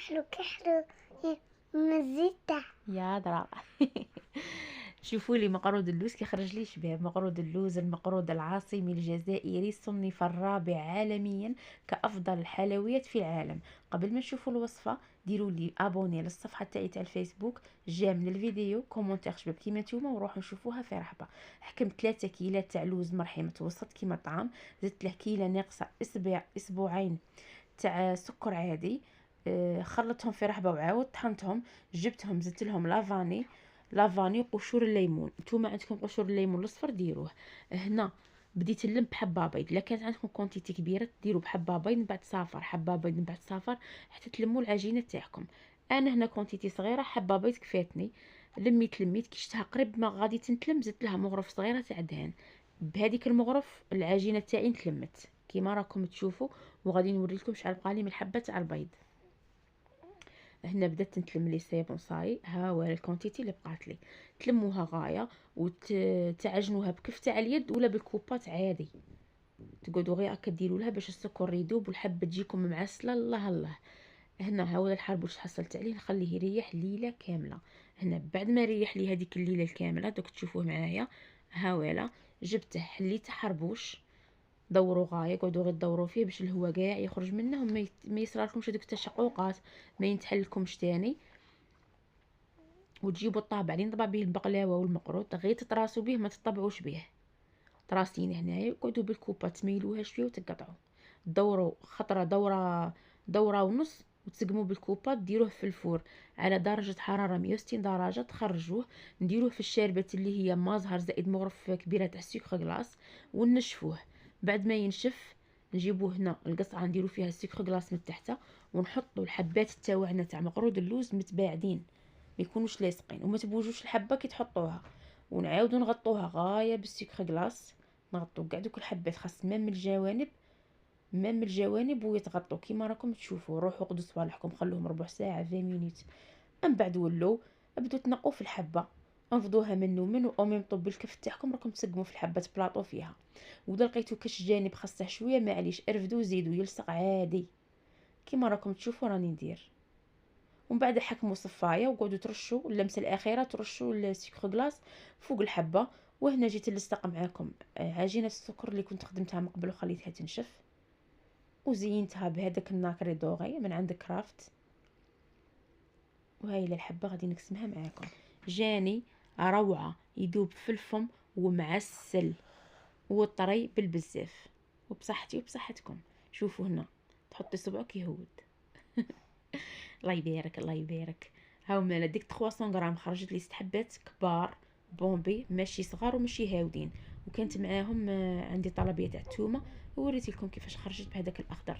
كحلو كحلو مزيتة يا درا. شوفوا لي مقرود اللوز كيخرج لي شباب. مقرود اللوز المقرود العاصمي الجزائري صنف الرابع عالميا كأفضل الحلويات في العالم. قبل ما نشوفوا الوصفة ديروا لي ابوني للصفحة تاعي تاع الفيسبوك، جا من الفيديو كومونتير شباب كيما نتوما، وروحوا نشوفوها في رحبة. حكمت 3 كيلات تاع لوز مرحي متوسط كيما الطعام، زدت له كيلة ناقصة اسبوعين تاع سكر عادي. خلطتهم في رحبه وعاود طحنتهم، جبتهم زدت لهم لافاني وقشور الليمون. نتوما عندكم قشور الليمون الاصفر ديروه. هنا بديت نلم بحبه بيض، الا كانت عندكم كونتيتي كبيره ديروا بحبه بيض من بعد صافر، حبه بيض من بعد صافر حتى تلموا العجينه تاعكم. انا هنا كونتيتي صغيره حبه بيض كفاتني. لميت كي شفتها قريب ما غادي تنتلم زدت لها مغرف صغيره تاع دهن. بهذيك المغرف العجينه تاعي تلمت كيما راكم تشوفوا، وغادي نوري لكم شحال بقى لي من الحبه تاع البيض. هنا بدات تنتلم لي سيبون صاي، ها هو الكونتيتي اللي بقات لي. تلموها غايه وتعجنوها بكف تاع اليد ولا بالكوبات عادي، تقعدوا غير هكا ديروا لها باش السكر يذوب والحبه تجيكم معسله. الله الله. هنا ها هو الحرب واش حصلت عليه، نخليه يريح ليله كامله. هنا بعد ما ريح لي هذيك الليله الكامله دوك تشوفوه معايا، هاولا جبته حليته حربوش. دوروا غايه قعدوا غير دوروا فيه باش الهواء كاع يخرج منه وما يصرالكمش هذوك التشققات، ما ينتحلكمش تاني. وتجيبوا الطابع اللي نطبع به البقلاوه والمقروط غير تطراسوا به، ما تطبعوش به. طراسين هنايا وقعدوا بالكوبه تميلوها شويه وتقطعوا. دوروا خطره دوره ونص وتسقموه بالكوبا، ديروه في الفور على درجه حراره 160 درجه، تخرجوه. نديروه في الشاربه اللي هي ما زهر زائد مغرف كبيره تاع السكر غلاس ونشفوه. بعد ما ينشف نجيبوه هنا القصعه نديرو فيها السكر غلاس من تحت، ونحطوا الحبات تاوعنا تاع مقرود اللوز متباعدين ما يكونوش لاصقين، وما تبوجوش الحبه كي تحطوها. ونعاودوا نغطوها غايه بالسكر غلاس، نغطو كاع دوك الحبات خاص مام الجوانب ويتغطوا كيما راكم تشوفوا. روحوا قدوا صوالحكم خلوهم ربع ساعه 20 مينوت. من بعد ولوا بدو تنقوا في الحبه، انفضوها من او ميم طوب بالكف تاعكم راكم تسقموا في الحبه تبلاطو فيها. ودا لقيتو كاش جانب خاصه شويه معليش ارفدوا زيدوا يلصق عادي كيما راكم تشوفوا راني ندير. ومن بعد حكموا صفايه وقعدوا ترشوا اللمسه الاخيره، ترشوا السكر غلاس فوق الحبه. وهنا جيت نلصق معاكم عجينه السكر اللي كنت خدمتها من قبل وخليتها تنشف، وزينتها بهذاك الناكري دوغي من عند كرافت. وهاي الحبه غادي نقسمها معاكم. جاني روعه، يذوب في الفم ومعسل وطري بالبزاف، وبصحتي وبصحتكم. شوفوا هنا تحطي صبعك يهود. الله يبارك الله يبارك. هاو مالا ديك 300 غرام خرجت لي 6 حبات كبار بومبي، ماشي صغار وماشي هاودين. وكانت معاهم عندي طلبيه تاع التومه، ووريت لكم كيفاش خرجت بهذاك الاخضر.